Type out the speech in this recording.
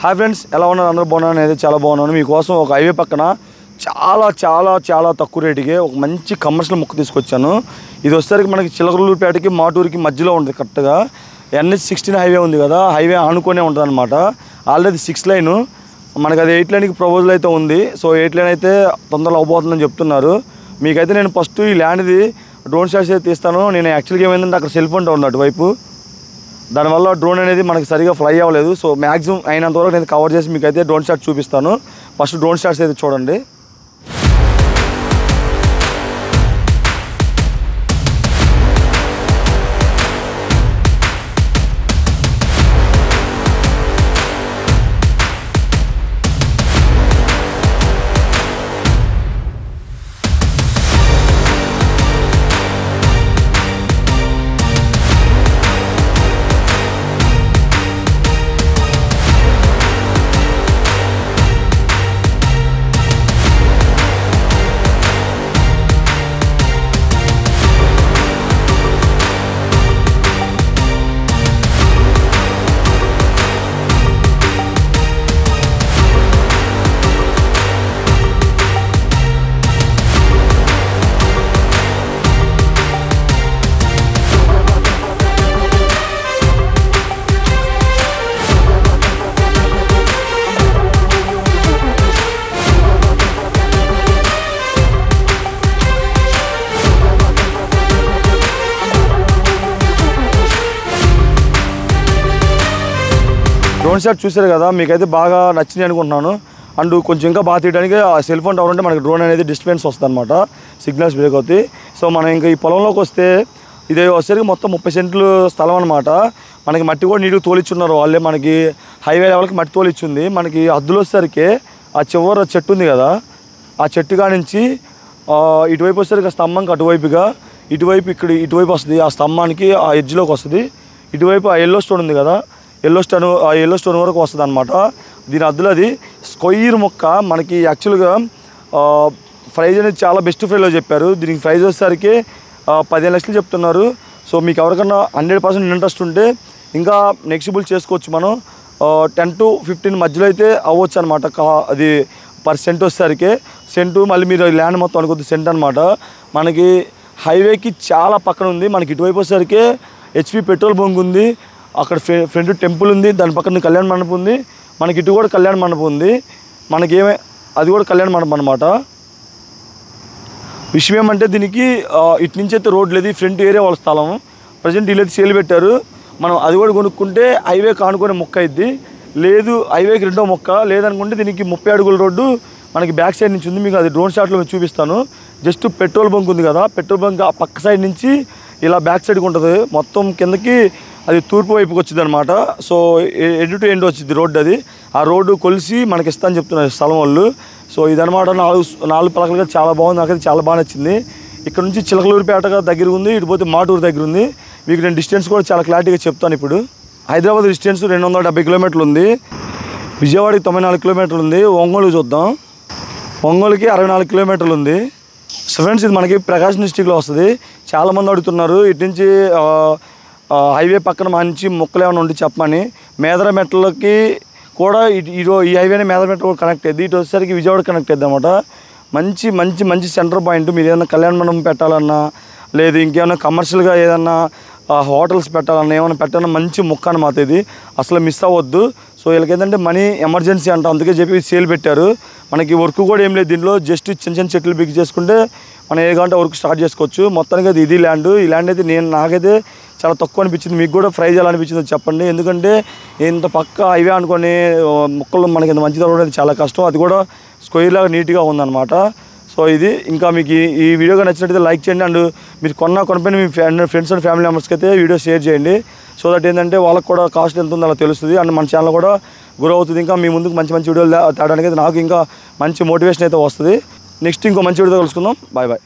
Hi friends, ఎలా ఉన్నారు? అందరూ బాగున్నాను. అనేది చాలా బాగున్నాను. మీకోసం ఒక హైవే పక్కన చాలా చాలా చాలా తక్కువ రేటుకి ఒక మంచి కమర్షియల్ ముక్క తీసుకొచ్చాను. ఇది వచ్చేసరికి మనకి చిలకలూరుపేటకి మాటూరుకి మధ్యలో ఉంటుంది. కరెక్ట్గా NH16 హైవే ఉంది కదా, హైవే ఆనుకొనే ఉంటుంది అనమాట. ఆల్రెడీ 6 లైన్, మనకి అది 8 లైన్కి ప్రపోజల్ అయితే ఉంది. సో 8 లైన్ అయితే తొందరలో అవబోతుందని చెప్తున్నారు. మీకైతే నేను ఫస్ట్ ఈ ల్యాండ్ది డ్రోన్ షాట్స్ అయితే తీస్తాను. నేను యాక్చువల్గా ఏమైందంటే అక్కడ సెల్ ఫోన్ ఉంది అటువైపు, దానివల్ల డ్రోన్ అనేది మనకి సరిగా ఫ్లై అవ్వలేదు. సో మ్యాక్సిమం అయినంతవరకు నేను కవర్ చేసి మీకు అయితే డ్రోన్ షాట్ చూపిస్తాను. ఫస్ట్ డ్రోన్ షాట్స్ అయితే చూడండి. డ్రోన్ షాట్ చూసారు కదా, మీకైతే బాగా నచ్చింది అనుకుంటున్నాను. అండ్ కొంచెం ఇంకా బాగా తీయడానికి ఆ సెల్ ఫోన్ టవర్ ఉంటే మనకి డ్రోన్ అనేది డిస్టర్బెన్స్ వస్తుంది అనమాట, సిగ్నల్స్ బ్రేక్ అవుతాయి. సో మనం ఇంకా ఈ పొలంలోకి వస్తే ఇది వచ్చేసరికి మొత్తం 30 సెంట్లు స్థలం అనమాట. మనకి మట్టి కూడా నీట్గా తోలిచ్చున్నారు వాళ్ళే. మనకి హైవే లెవెల్కి మట్టి తోలిచ్చింది. మనకి హద్దులు వచ్చేసరికి ఆ చివర చెట్టు ఉంది కదా, ఆ చెట్టుగా నుంచి ఇటువైపు వచ్చేసరికి ఆ స్తంభంకి అటువైపుగా ఇటువైపు ఇటువైపు వస్తుంది. ఆ స్తంభానికి ఆ ఎడ్జ్లోకి వస్తుంది. ఇటువైపు ఆ ఎల్లో స్టోన్ ఉంది కదా, ఎల్లో స్టోన్ వరకు వస్తుంది అనమాట. దీని అద్దులో అది స్క్వైర్ మొక్క. మనకి యాక్చువల్గా ప్రైజ్ అనేది చాలా బెస్ట్ ప్రైజ్లో చెప్పారు. దీనికి ప్రైజ్ వచ్చేసరికి 15 లక్షలు చెప్తున్నారు. సో మీకు ఎవరికన్నా 100% ఇంట్రెస్ట్ ఉంటే ఇంకా నెక్సిబుల్ చేసుకోవచ్చు. మనం 10 to 15 మధ్యలో అయితే అవ్వచ్చు అనమాట. అది పర్ సెంట్ వచ్చేసరికి సెంటు, మళ్ళీ మీరు ల్యాండ్ మొత్తం అనుకోద్ది సెంట్ అనమాట. మనకి హైవేకి చాలా పక్కన ఉంది. మనకి ఇటువైపు వచ్చేసరికి HP పెట్రోల్ బంక్ ఉంది, అక్కడ ఫ్రంట్ టెంపుల్ ఉంది, దాని పక్కన కళ్యాణ మండపం ఉంది. మనకి ఇటు కూడా కళ్యాణ మండపం ఉంది. మనకి అది కూడా కళ్యాణ మండపం అనమాట. విషయం ఏమంటే దీనికి ఇటు నుంచి అయితే రోడ్ లేదు, ఫ్రంట్ ఏరియా వాళ్ళ స్థలం. ప్రజెంట్ వీళ్ళైతే సేల్ పెట్టారు. మనం అది కూడా కొనుక్కుంటే హైవే కానుకునే మొక్క అయింది. లేదు హైవేకి రెండో మొక్క లేదనుకుంటే దీనికి 30 అడుగుల రోడ్డు మనకి బ్యాక్ సైడ్ నుంచి ఉంది. మీకు అది డ్రోన్ షాట్లో చూపిస్తాను. జస్ట్ పెట్రోల్ బంక్ ఉంది కదా, పెట్రోల్ బంక్ ఆ పక్క సైడ్ నుంచి ఇలా బ్యాక్ సైడ్కి ఉంటుంది. మొత్తం కిందకి అది తూర్పు వైపుకి వచ్చింది అనమాట. సో ఎండ్ టు ఎండ్ వచ్చింది రోడ్డు. అది ఆ రోడ్డు కొలిసి మనకి ఇస్తా అని చెప్తున్నారు స్థలం వాళ్ళు. సో ఇదనమాట 4 పలకలుగా చాలా బాగుంది. నాకైతే చాలా బాగా నచ్చింది. ఇక్కడ నుంచి చిలకలూరుపేటగా దగ్గర ఉంది, ఇటు పోతే మాటూరు దగ్గర ఉంది. మీకు నేను డిస్టెన్స్ కూడా చాలా క్లారిటీగా చెప్తాను. ఇప్పుడు హైదరాబాద్ డిస్టెన్స్ 270 కిలోమీటర్లు ఉంది, విజయవాడకి 94 కిలోమీటర్లు ఉంది. ఒంగోలు చూద్దాం, ఒంగోలుకి 64 కిలోమీటర్లు ఉంది. సో ఫ్రెండ్స్, ఇది మనకి ప్రకాశం డిస్టిక్లో వస్తుంది. చాలామంది అడుగుతున్నారు ఇటు నుంచి హైవే పక్కన మంచి మొక్కలు ఏమైనా ఉండి చెప్పమని. మేదర మెట్లకి కూడా ఈ హైవేనే మేదర మెట్ల కూడా కనెక్ట్ అయ్యింది. ఇటు వచ్చేసరికి విజయవాడ కనెక్ట్ అయ్యింది అనమాట. మంచి మంచి మంచి సెంటర్ పాయింట్. మీరు ఏదైనా కళ్యాణ మండపం పెట్టాలన్నా, లేదు ఇంకేమైనా కమర్షియల్గా ఏదన్నా హోటల్స్ పెట్టాలన్నా, ఏమైనా పెట్టాలన్నా మంచి మొక్క అనమాట. ఇది అసలు మిస్ అవ్వద్దు. సో వీళ్ళకి ఏంటంటే మనీ ఎమర్జెన్సీ అంట, అందుకే చెప్పి సేల్ పెట్టారు. మనకి వర్క్ కూడా ఏం లేదు దీంట్లో. జస్ట్ చిన్న చిన్న చెట్లు బిగ్ చేసుకుంటే మనం ఏ గంట వర్క్ స్టార్ట్ చేసుకోవచ్చు. మొత్తానికి అది ఇది ల్యాండ్. ఈ ల్యాండ్ అయితే నాకైతే చాలా తక్కువ అనిపించింది. మీకు కూడా ప్రైజ్ ఎలా అనిపించిందో చెప్పండి. ఎందుకంటే ఇంత పక్క హైవే అనుకొని మొక్కలు మనకి ఇంత మంచి దొరకడం చాలా కష్టం. అది కూడా స్క్వేర్ లాగా నీట్గా ఉందన్నమాట. సో ఇది ఇంకా మీకు ఈ వీడియోగా నచ్చినట్టయితే లైక్ చేయండి. అండ్ మీరు కొనపైన మీ ఫ్రెండ్స్ అండ్ ఫ్యామిలీ మెంబర్స్కి అయితే వీడియో షేర్ చేయండి. సో దట్ ఏంటంటే వాళ్ళకి కూడా కాస్ట్ ఎంత ఉందో అలా తెలుస్తుంది. అండ్ మన ఛానల్ కూడా గ్రో అవుతుంది. ఇంకా మీ ముందుకు మంచి మంచి వీడియోలు తేడానికి అయితే నాకు ఇంకా మంచి మోటివేషన్ అయితే వస్తుంది. నెక్స్ట్ ఇంకో మంచి వీడియోతో కలుసుకుందాం. Bye bye.